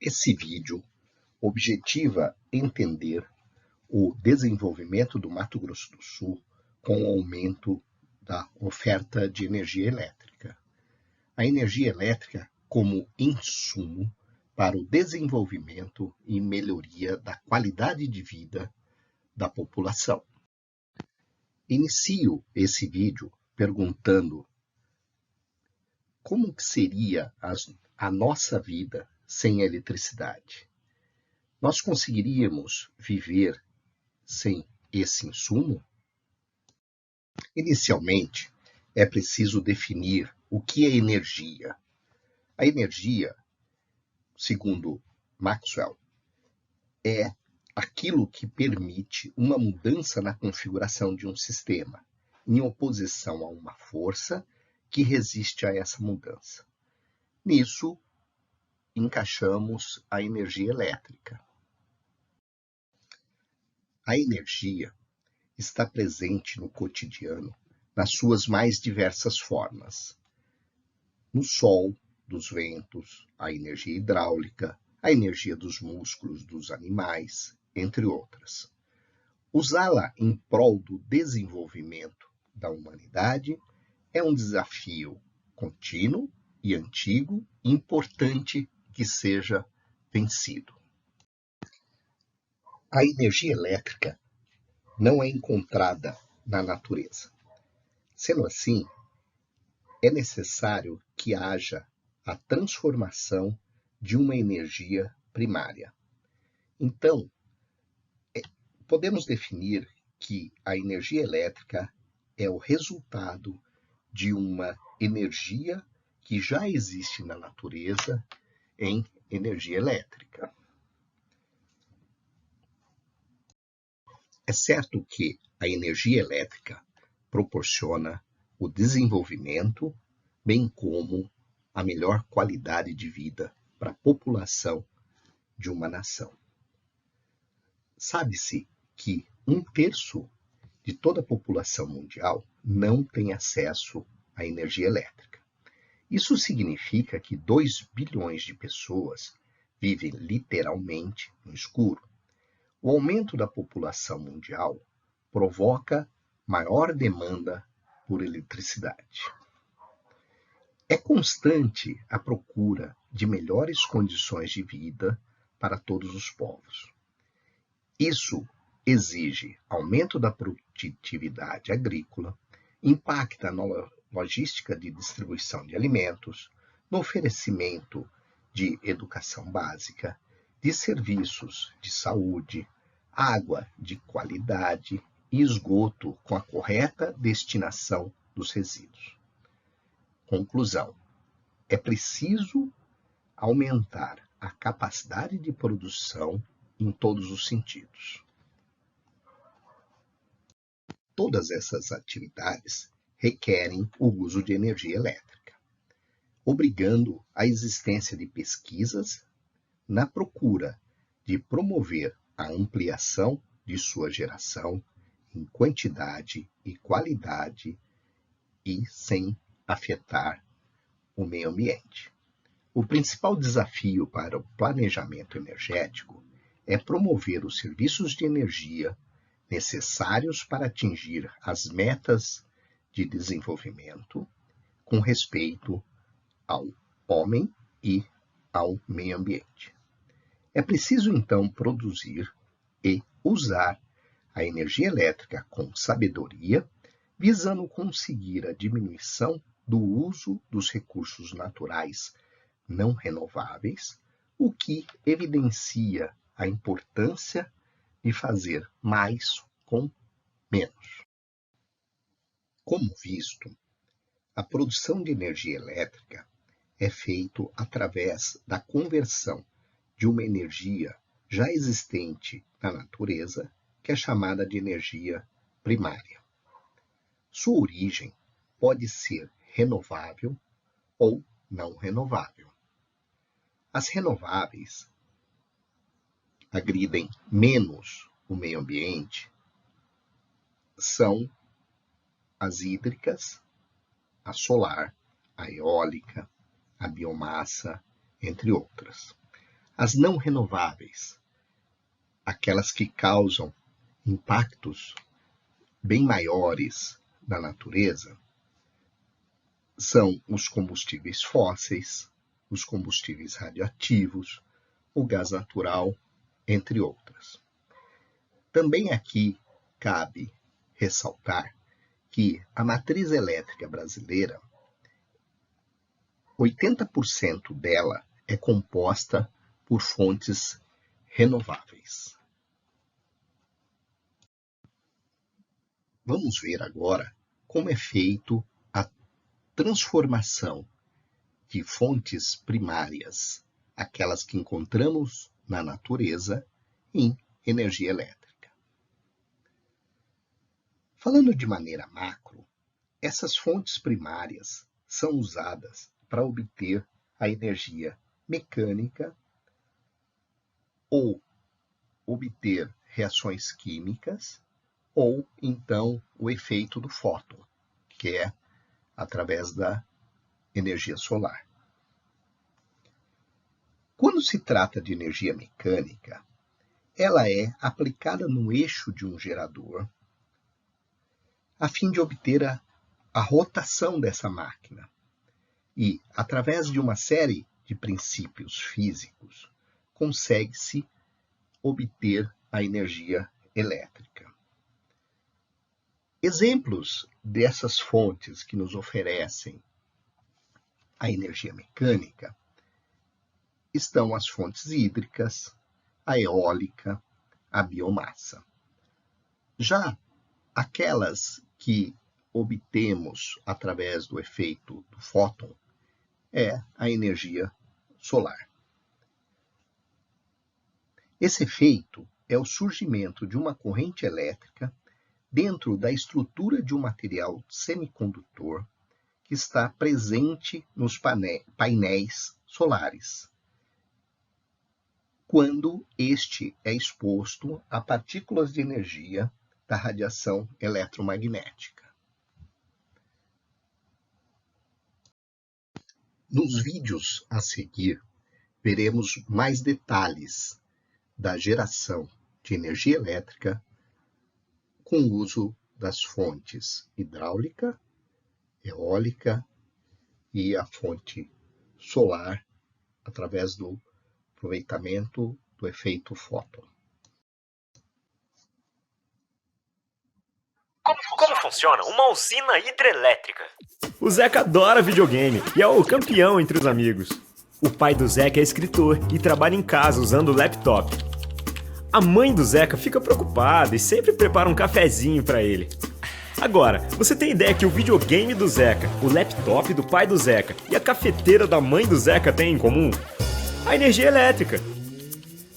Esse vídeo objetiva entender o desenvolvimento do Mato Grosso do Sul com o aumento da oferta de energia elétrica. A energia elétrica como insumo para o desenvolvimento e melhoria da qualidade de vida da população. Inicio esse vídeo perguntando como que seria a nossa vida sem a eletricidade? Nós conseguiríamos viver sem esse insumo? Inicialmente, é preciso definir o que é energia. A energia, segundo Maxwell, é aquilo que permite uma mudança na configuração de um sistema, em oposição a uma força que resiste a essa mudança. Nisso, encaixamos a energia elétrica. A energia está presente no cotidiano nas suas mais diversas formas. No sol, dos ventos, a energia hidráulica, a energia dos músculos dos animais, entre outras. Usá-la em prol do desenvolvimento da humanidade é um desafio contínuo e antigo e importante que seja vencido. A energia elétrica não é encontrada na natureza. Sendo assim, é necessário que haja a transformação de uma energia primária. Então, podemos definir que a energia elétrica é o resultado de uma energia que já existe na natureza em energia elétrica. É certo que a energia elétrica proporciona o desenvolvimento, bem como a melhor qualidade de vida para a população de uma nação. Sabe-se que 1/3 de toda a população mundial não tem acesso à energia elétrica. Isso significa que 2 bilhões de pessoas vivem literalmente no escuro. O aumento da população mundial provoca maior demanda por eletricidade. É constante a procura de melhores condições de vida para todos os povos. Isso exige aumento da produtividade agrícola, impacta na logística de distribuição de alimentos, no oferecimento de educação básica, de serviços de saúde, água de qualidade e esgoto com a correta destinação dos resíduos. Conclusão: é preciso aumentar a capacidade de produção em todos os sentidos. Todas essas atividades requerem o uso de energia elétrica, obrigando a existência de pesquisas na procura de promover a ampliação de sua geração em quantidade e qualidade e sem afetar o meio ambiente. O principal desafio para o planejamento energético é promover os serviços de energia necessários para atingir as metas de desenvolvimento com respeito ao homem e ao meio ambiente. É preciso, então, produzir e usar a energia elétrica com sabedoria, visando conseguir a diminuição do uso dos recursos naturais não renováveis, o que evidencia a importância de fazer mais com menos. Como visto, a produção de energia elétrica é feita através da conversão de uma energia já existente na natureza, que é chamada de energia primária. Sua origem pode ser renovável ou não renovável. As renováveis agridem menos o meio ambiente são as hídricas, a solar, a eólica, a biomassa, entre outras. As não renováveis, aquelas que causam impactos bem maiores na natureza, são os combustíveis fósseis, os combustíveis radioativos, o gás natural, entre outras. Também aqui cabe ressaltar que a matriz elétrica brasileira, 80% dela é composta por fontes renováveis. Vamos ver agora como é feito a transformação de fontes primárias, aquelas que encontramos na natureza, em energia elétrica. Falando de maneira macro, essas fontes primárias são usadas para obter a energia mecânica ou obter reações químicas ou então o efeito do fóton, que é através da energia solar. Quando se trata de energia mecânica, ela é aplicada no eixo de um gerador a fim de obter a rotação dessa máquina. E, através de uma série de princípios físicos, consegue-se obter a energia elétrica. Exemplos dessas fontes que nos oferecem a energia mecânica estão as fontes hídricas, a eólica, a biomassa. Já aquelas que obtemos através do efeito do fóton é a energia solar. Esse efeito é o surgimento de uma corrente elétrica dentro da estrutura de um material semicondutor que está presente nos painéis solares, quando este é exposto a partículas de energia da radiação eletromagnética. Nos vídeos a seguir, veremos mais detalhes da geração de energia elétrica com o uso das fontes hidráulica, eólica e a fonte solar através do aproveitamento do efeito fóton. Como funciona uma usina hidrelétrica? O Zeca adora videogame e é o campeão entre os amigos. O pai do Zeca é escritor e trabalha em casa usando o laptop. A mãe do Zeca fica preocupada e sempre prepara um cafezinho para ele. Agora, você tem ideia que o videogame do Zeca, o laptop do pai do Zeca e a cafeteira da mãe do Zeca têm em comum? A energia elétrica.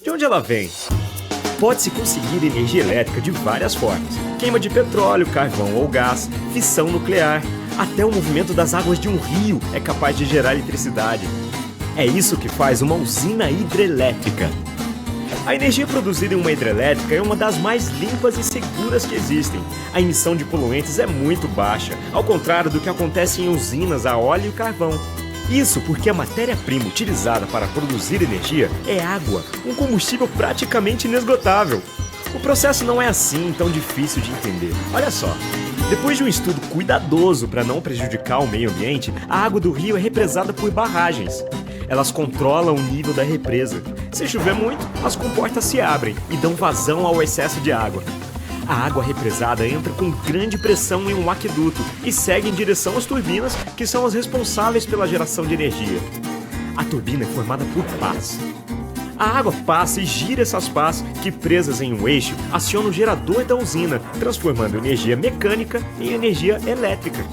De onde ela vem? Pode-se conseguir energia elétrica de várias formas. Queima de petróleo, carvão ou gás, fissão nuclear. Até o movimento das águas de um rio é capaz de gerar eletricidade. É isso que faz uma usina hidrelétrica. A energia produzida em uma hidrelétrica é uma das mais limpas e seguras que existem. A emissão de poluentes é muito baixa, ao contrário do que acontece em usinas a óleo e carvão. Isso porque a matéria-prima utilizada para produzir energia é água, um combustível praticamente inesgotável. O processo não é assim tão difícil de entender. Olha só, depois de um estudo cuidadoso para não prejudicar o meio ambiente, a água do rio é represada por barragens. Elas controlam o nível da represa. Se chover muito, as comportas se abrem e dão vazão ao excesso de água. A água represada entra com grande pressão em um aqueduto e segue em direção às turbinas, que são as responsáveis pela geração de energia. A turbina é formada por pás. A água passa e gira essas pás, que presas em um eixo, acionam o gerador da usina, transformando energia mecânica em energia elétrica.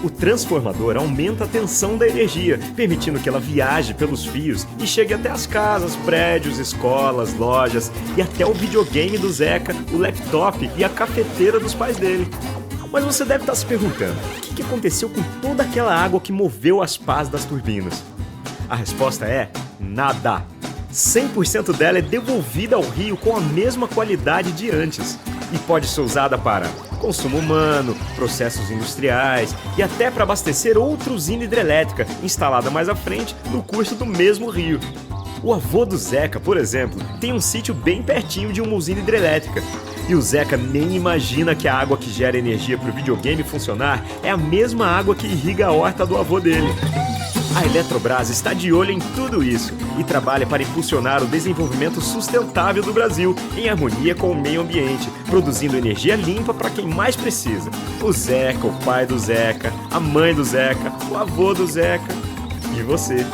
O transformador aumenta a tensão da energia, permitindo que ela viaje pelos fios e chegue até as casas, prédios, escolas, lojas e até o videogame do Zeca, o laptop e a cafeteira dos pais dele. Mas você deve estar se perguntando, o que aconteceu com toda aquela água que moveu as pás das turbinas? A resposta é nada. 100% dela é devolvida ao rio com a mesma qualidade de antes e pode ser usada para consumo humano, processos industriais e até para abastecer outra usina hidrelétrica instalada mais à frente no curso do mesmo rio. O avô do Zeca, por exemplo, tem um sítio bem pertinho de uma usina hidrelétrica. E o Zeca nem imagina que a água que gera energia para o videogame funcionar é a mesma água que irriga a horta do avô dele. A Eletrobras está de olho em tudo isso e trabalha para impulsionar o desenvolvimento sustentável do Brasil, em harmonia com o meio ambiente, produzindo energia limpa para quem mais precisa. O Zeca, o pai do Zeca, a mãe do Zeca, o avô do Zeca e você.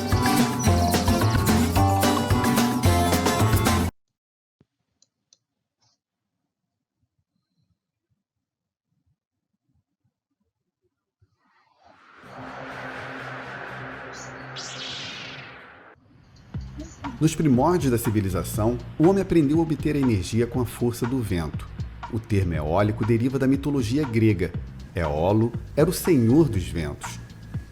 Nos primórdios da civilização, o homem aprendeu a obter a energia com a força do vento. O termo eólico deriva da mitologia grega. Éolo era o senhor dos ventos.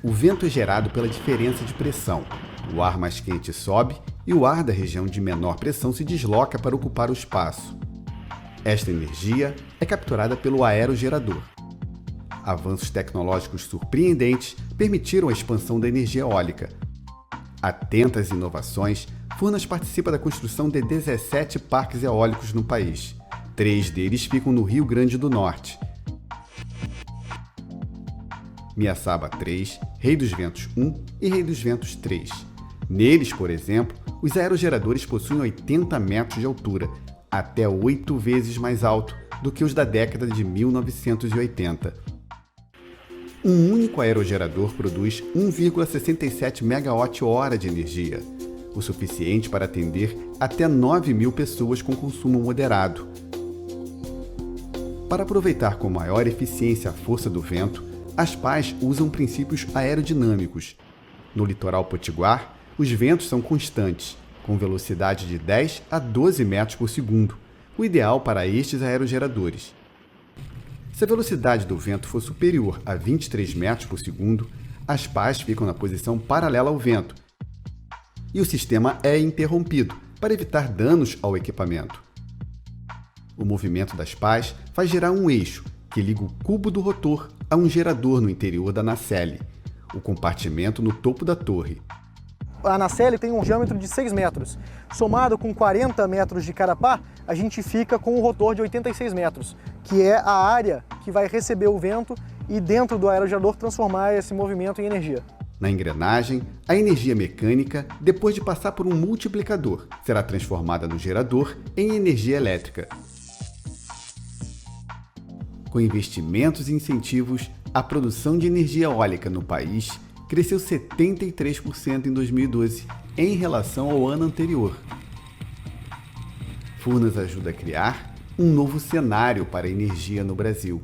O vento é gerado pela diferença de pressão. O ar mais quente sobe e o ar da região de menor pressão se desloca para ocupar o espaço. Esta energia é capturada pelo aerogerador. Avanços tecnológicos surpreendentes permitiram a expansão da energia eólica. Atenta às inovações, Furnas participa da construção de 17 parques eólicos no país. 3 deles ficam no Rio Grande do Norte. Miaçaba 3, Rei dos Ventos 1 e Rei dos Ventos 3. Neles, por exemplo, os aerogeradores possuem 80 metros de altura, até 8 vezes mais alto do que os da década de 1980. Um único aerogerador produz 1,67 megawatt-hora de energia, o suficiente para atender até 9.000 pessoas com consumo moderado. Para aproveitar com maior eficiência a força do vento, as pás usam princípios aerodinâmicos. No litoral potiguar, os ventos são constantes, com velocidade de 10 a 12 metros por segundo, o ideal para estes aerogeradores. Se a velocidade do vento for superior a 23 metros por segundo, as pás ficam na posição paralela ao vento e o sistema é interrompido para evitar danos ao equipamento. O movimento das pás faz girar um eixo que liga o cubo do rotor a um gerador no interior da nacelle, o compartimento no topo da torre. A nacelle tem um diâmetro de 6 metros. Somado com 40 metros de carapá, a gente fica com um rotor de 86 metros, que é a área que vai receber o vento e dentro do aerogerador transformar esse movimento em energia. Na engrenagem, a energia mecânica, depois de passar por um multiplicador, será transformada no gerador em energia elétrica. Com investimentos e incentivos, a produção de energia eólica no país cresceu 73% em 2012, em relação ao ano anterior. Furnas ajuda a criar um novo cenário para a energia no Brasil.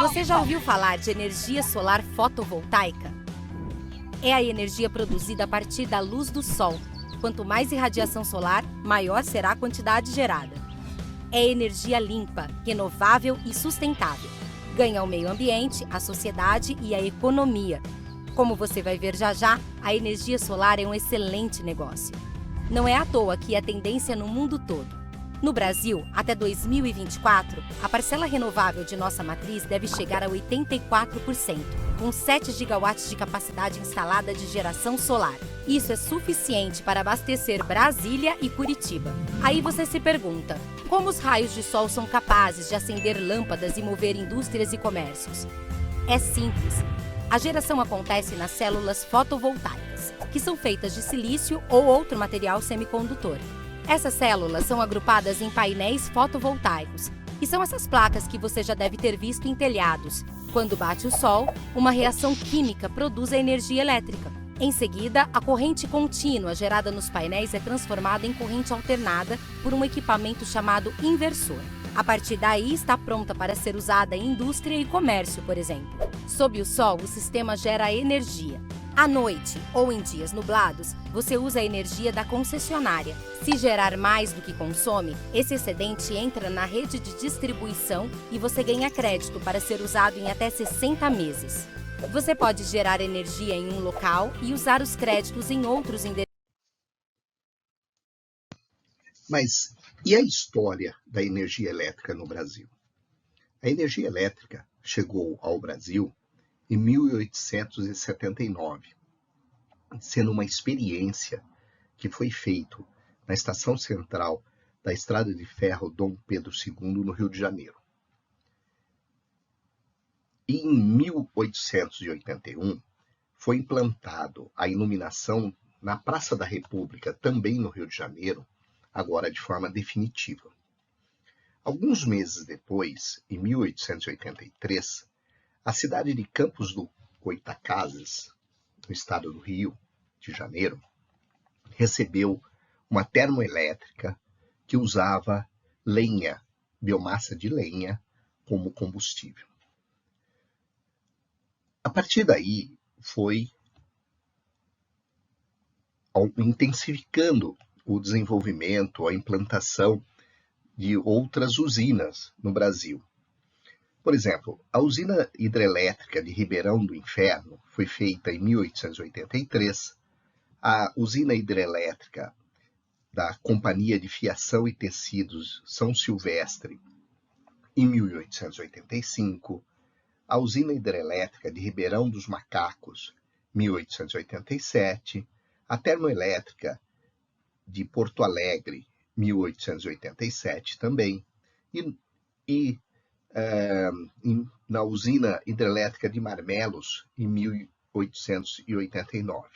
Você já ouviu falar de energia solar fotovoltaica? É a energia produzida a partir da luz do sol. Quanto mais irradiação solar, maior será a quantidade gerada. É energia limpa, renovável e sustentável. Ganha o meio ambiente, a sociedade e a economia. Como você vai ver já já, a energia solar é um excelente negócio. Não é à toa que é tendência no mundo todo. No Brasil, até 2024, a parcela renovável de nossa matriz deve chegar a 84%, com 7 gigawatts de capacidade instalada de geração solar. Isso é suficiente para abastecer Brasília e Curitiba. Aí você se pergunta, como os raios de sol são capazes de acender lâmpadas e mover indústrias e comércios? É simples. A geração acontece nas células fotovoltaicas, que são feitas de silício ou outro material semicondutor. Essas células são agrupadas em painéis fotovoltaicos, e são essas placas que você já deve ter visto em telhados. Quando bate o sol, uma reação química produz a energia elétrica. Em seguida, a corrente contínua gerada nos painéis é transformada em corrente alternada por um equipamento chamado inversor. A partir daí, está pronta para ser usada em indústria e comércio, por exemplo. Sob o sol, o sistema gera energia. À noite ou em dias nublados, você usa a energia da concessionária. Se gerar mais do que consome, esse excedente entra na rede de distribuição e você ganha crédito para ser usado em até 60 meses. Você pode gerar energia em um local e usar os créditos em outros endereços. Mas e a história da energia elétrica no Brasil? A energia elétrica chegou ao Brasil em 1879, sendo uma experiência que foi feita na estação central da Estrada de Ferro Dom Pedro II, no Rio de Janeiro. E em 1881, foi implantado a iluminação na Praça da República, também no Rio de Janeiro, agora de forma definitiva. Alguns meses depois, em 1883, a cidade de Campos do Goytacazes, no estado do Rio de Janeiro, recebeu uma termoelétrica que usava lenha, biomassa de lenha, como combustível. A partir daí, foi intensificando o desenvolvimento, a implantação de outras usinas no Brasil. Por exemplo, a usina hidrelétrica de Ribeirão do Inferno foi feita em 1883, a usina hidrelétrica da Companhia de Fiação e Tecidos São Silvestre em 1885, a usina hidrelétrica de Ribeirão dos Macacos, 1887, a termoelétrica de Porto Alegre, 1887 também, e na usina hidrelétrica de Marmelos, em 1889.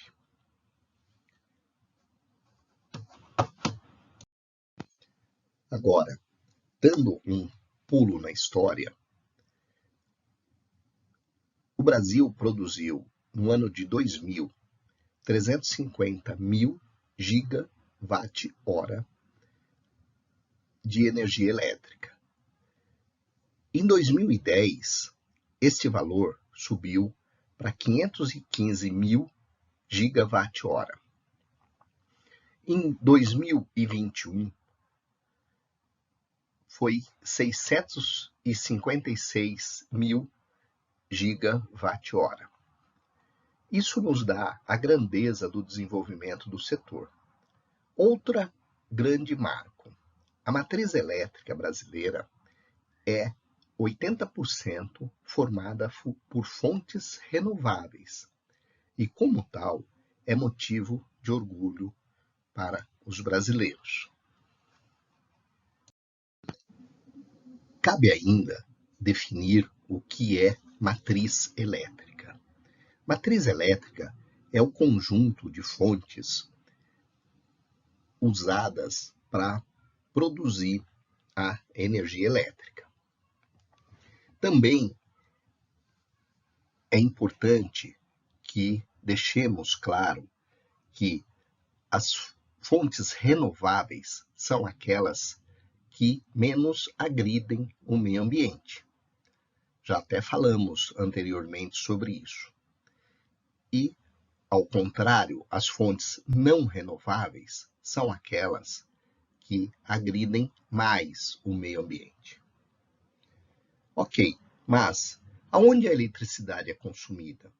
Agora, dando um pulo na história, o Brasil produziu, no ano de 2000, 350 mil gigawatt-hora de energia elétrica. Em 2010, este valor subiu para 515 mil gigawatt-hora. Em 2021, foi 656 mil gigawatt-hora. Isso nos dá a grandeza do desenvolvimento do setor. Outra grande marco. A matriz elétrica brasileira é 80% formada por fontes renováveis e, como tal, é motivo de orgulho para os brasileiros. Cabe ainda definir o que é matriz elétrica. Matriz elétrica é o conjunto de fontes usadas para produzir a energia elétrica. Também é importante que deixemos claro que as fontes renováveis são aquelas que menos agridem o meio ambiente. Já até falamos anteriormente sobre isso. E, ao contrário, as fontes não renováveis são aquelas que agridem mais o meio ambiente. Ok, mas aonde a eletricidade é consumida?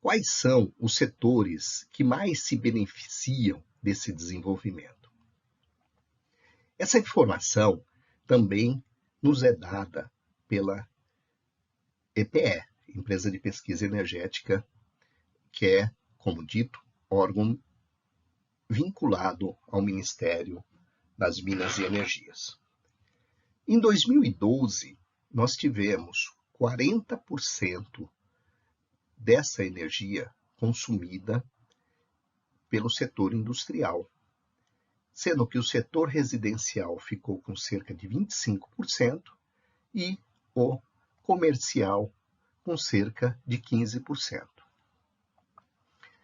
Quais são os setores que mais se beneficiam desse desenvolvimento? Essa informação também nos é dada pela EPE, Empresa de Pesquisa Energética, que é, como dito, órgão vinculado ao Ministério das Minas e Energias. Em 2012, nós tivemos 40% dessa energia consumida pelo setor industrial, sendo que o setor residencial ficou com cerca de 25% e o comercial com cerca de 15%.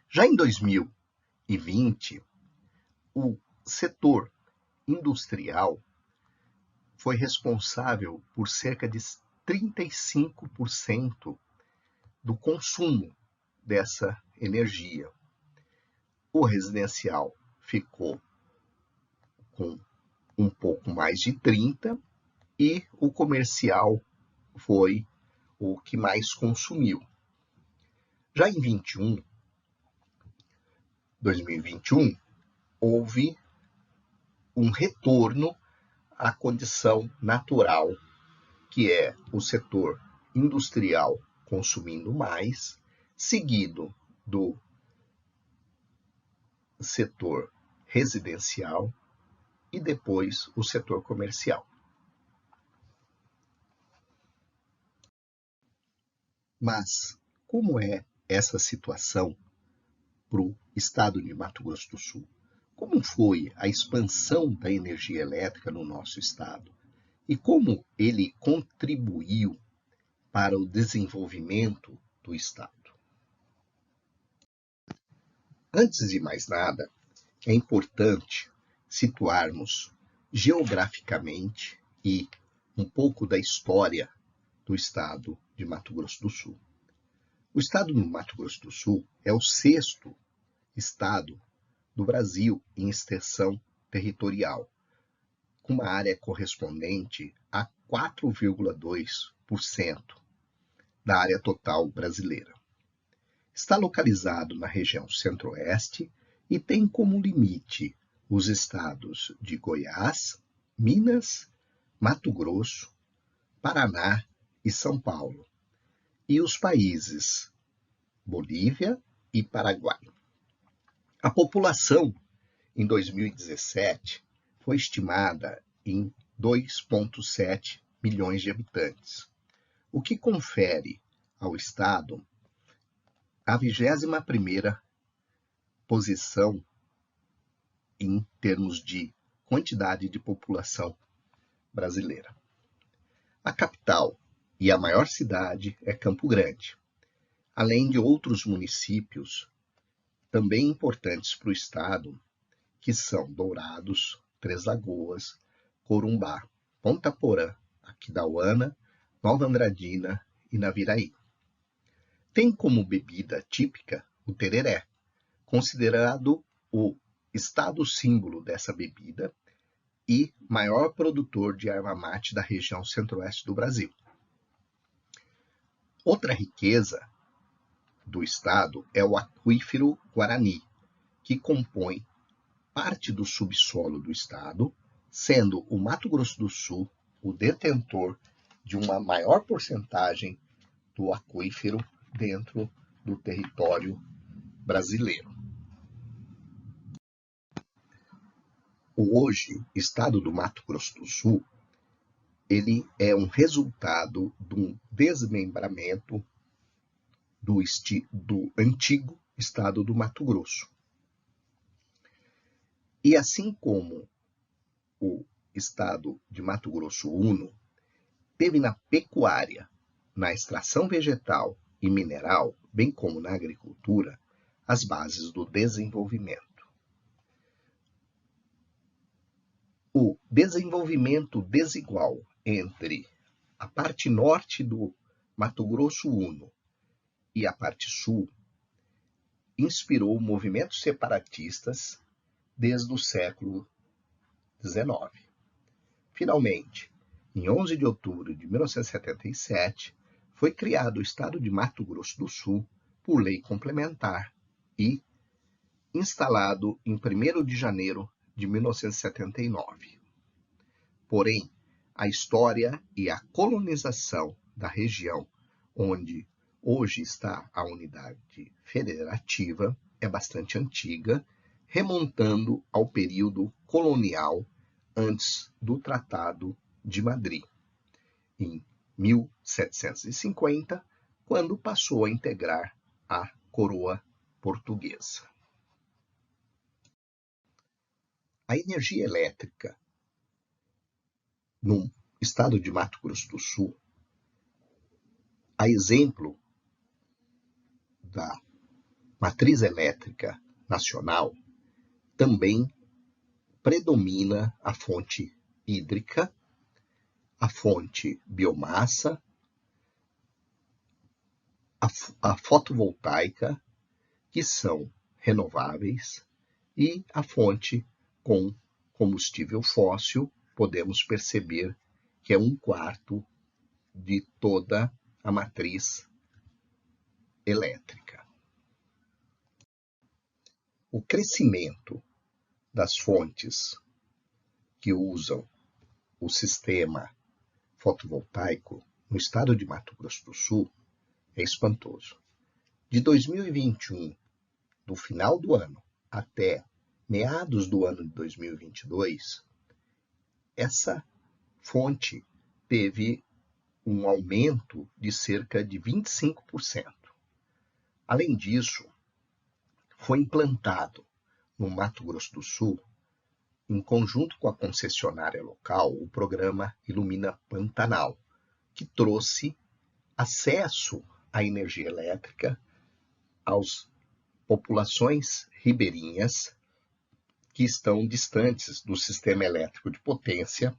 Já em 2020, o setor industrial foi responsável por cerca de 35% do consumo dessa energia. O residencial ficou com um pouco mais de 30% e o comercial foi o que mais consumiu. Já em 2021, houve um retorno à condição natural, que é o setor industrial consumindo mais, seguido do setor residencial e depois o setor comercial. Mas como é essa situação para o estado de Mato Grosso do Sul? Como foi a expansão da energia elétrica no nosso estado? E como ele contribuiu para o desenvolvimento do estado? Antes de mais nada, é importante situarmos geograficamente e um pouco da história do estado de Mato Grosso do Sul. O estado do Mato Grosso do Sul é o 6º estado do Brasil em extensão territorial, com uma área correspondente a 4,2% da área total brasileira. Está localizado na região centro-oeste e tem como limite os estados de Goiás, Minas, Mato Grosso, Paraná e São Paulo, e os países Bolívia e Paraguai. A população em 2017 foi estimada em 2,7 milhões de habitantes, o que confere ao estado a 21ª posição em termos de quantidade de população brasileira. A capital e a maior cidade é Campo Grande, além de outros municípios também importantes para o estado, que são Dourados, Três Lagoas, Corumbá, Ponta Porã, Aquidauana, Nova Andradina e Naviraí. Tem como bebida típica o tereré, considerado o estado símbolo dessa bebida e maior produtor de erva mate da região centro-oeste do Brasil. Outra riqueza do estado é o aquífero Guarani, que compõe parte do subsolo do estado, sendo o Mato Grosso do Sul o detentor de uma maior porcentagem do aquífero dentro do território brasileiro. O hoje estado do Mato Grosso do Sul, ele é um resultado de um desmembramento do antigo estado do Mato Grosso. E assim como o estado de Mato Grosso Uno teve na pecuária, na extração vegetal e mineral, bem como na agricultura, as bases do desenvolvimento. O desenvolvimento desigual entre a parte norte do Mato Grosso Uno e a parte sul inspirou movimentos separatistas desde o século XIX. Finalmente, em 11 de outubro de 1977, foi criado o estado de Mato Grosso do Sul por lei complementar e instalado em 1º de janeiro de 1979. Porém, a história e a colonização da região onde hoje está a unidade federativa é bastante antiga, remontando ao período colonial antes do Tratado de Madrid, em 1750, quando passou a integrar a coroa portuguesa. A energia elétrica no estado de Mato Grosso do Sul, a exemplo da matriz elétrica nacional, também predomina a fonte hídrica, a fonte biomassa, a fotovoltaica, que são renováveis, e a fonte com combustível fóssil, podemos perceber que é 1/4 de toda a matriz elétrica. O crescimento das fontes que usam o sistema fotovoltaico no estado de Mato Grosso do Sul é espantoso. De 2021, do final do ano até meados do ano de 2022, essa fonte teve um aumento de cerca de 25%. Além disso, foi implantado no Mato Grosso do Sul, em conjunto com a concessionária local, o programa Ilumina Pantanal, que trouxe acesso à energia elétrica às populações ribeirinhas que estão distantes do sistema elétrico de potência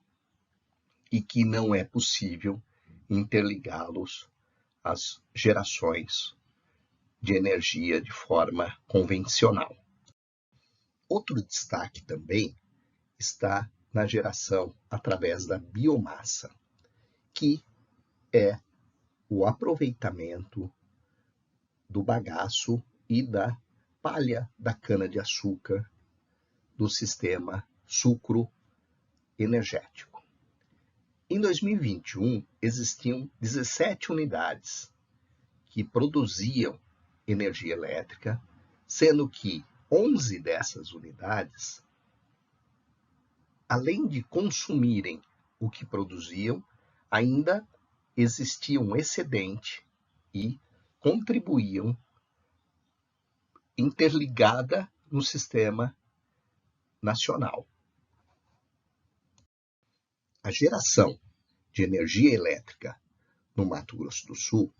e que não é possível interligá-los às gerações de energia de forma convencional. Outro destaque também está na geração através da biomassa, que é o aproveitamento do bagaço e da palha da cana-de-açúcar do sistema sucro energético. Em 2021, existiam 17 unidades que produziam energia elétrica, sendo que 11 dessas unidades, além de consumirem o que produziam, ainda existia um excedente e contribuíam interligada no sistema nacional. A geração de energia elétrica no Mato Grosso do Sul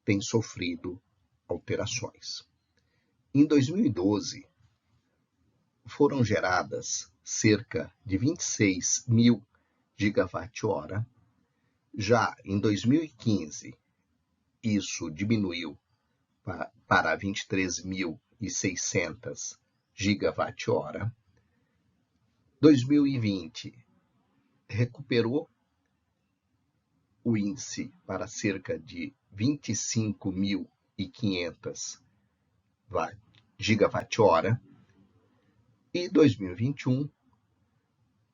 tem sofrido alterações. Em 2012, foram geradas cerca de 26 mil gigawatt-hora. Já em 2015, isso diminuiu para 23.600 gigawatt-hora. 2020 recuperou o índice para cerca de 25.500 gigawatt-hora e 2021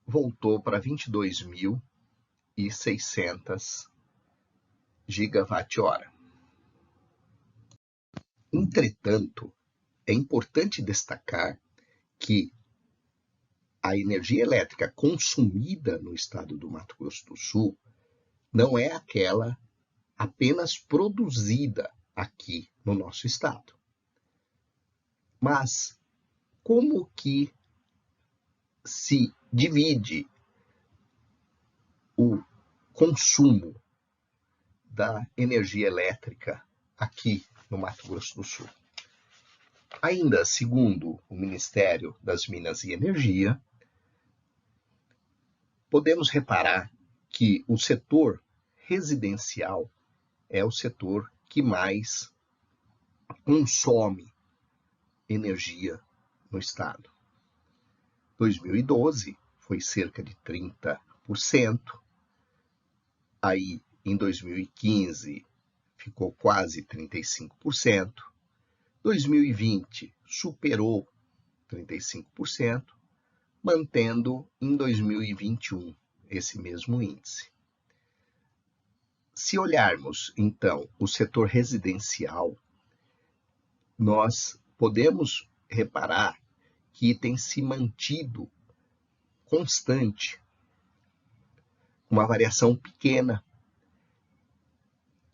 voltou para 22.600 gigawatt-hora. Entretanto, é importante destacar que a energia elétrica consumida no estado do Mato Grosso do Sul não é aquela apenas produzida aqui no nosso estado. Mas como que se divide o consumo da energia elétrica aqui no Mato Grosso do Sul? Ainda segundo o Ministério das Minas e Energia, podemos reparar que o setor residencial é o setor que mais consome energia no estado. 2012 foi cerca de 30%, aí em 2015 ficou quase 35%, 2020 superou 35%, mantendo em 2021 esse mesmo índice. Se olharmos, então, o setor residencial, nós podemos reparar que tem se mantido constante, uma variação pequena,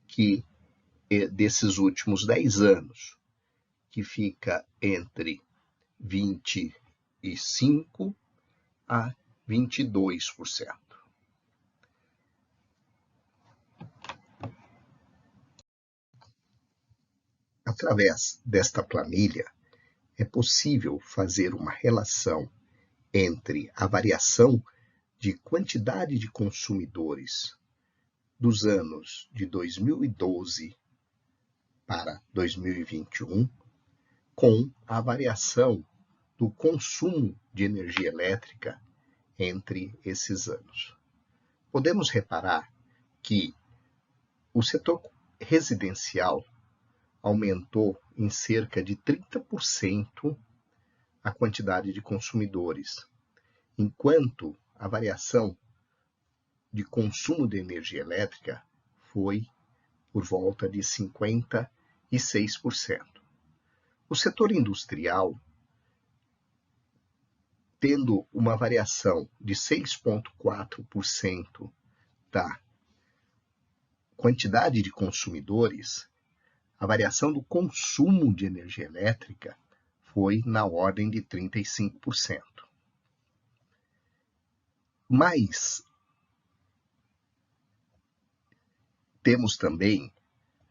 que desses últimos 10 anos, que fica entre 25% a 22%. Através desta planilha, é possível fazer uma relação entre a variação de quantidade de consumidores dos anos de 2012 para 2021 com a variação do consumo de energia elétrica entre esses anos. Podemos reparar que o setor residencial aumentou em cerca de 30% a quantidade de consumidores, enquanto a variação de consumo de energia elétrica foi por volta de 56%. O setor industrial, tendo uma variação de 6,4% da quantidade de consumidores, a variação do consumo de energia elétrica foi na ordem de 35%. Mas temos também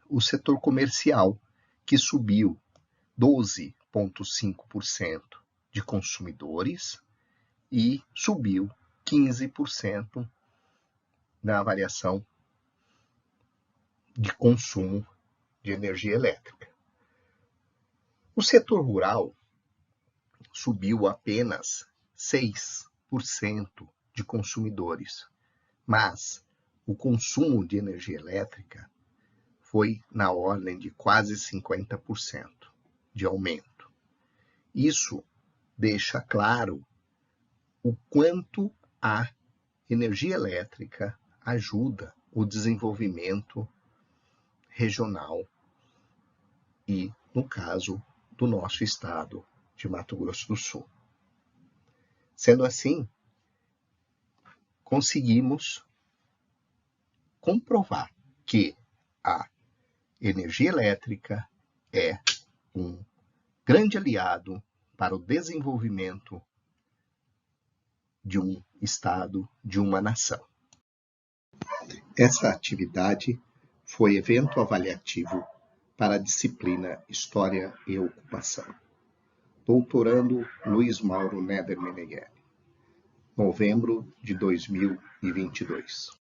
o setor comercial, que subiu 12,5% de consumidores e subiu 15% na variação de consumo de energia elétrica. O setor rural subiu apenas 6% de consumidores, mas o consumo de energia elétrica foi na ordem de quase 50% de aumento. Isso deixa claro o quanto a energia elétrica ajuda o desenvolvimento regional e, no caso, do nosso estado de Mato Grosso do Sul. Sendo assim, conseguimos comprovar que a energia elétrica é um grande aliado para o desenvolvimento de um estado, de uma nação. Essa atividade foi evento avaliativo para a disciplina História e Ocupação. Doutorando Luiz Mauro Neder Meneghelli, novembro de 2022.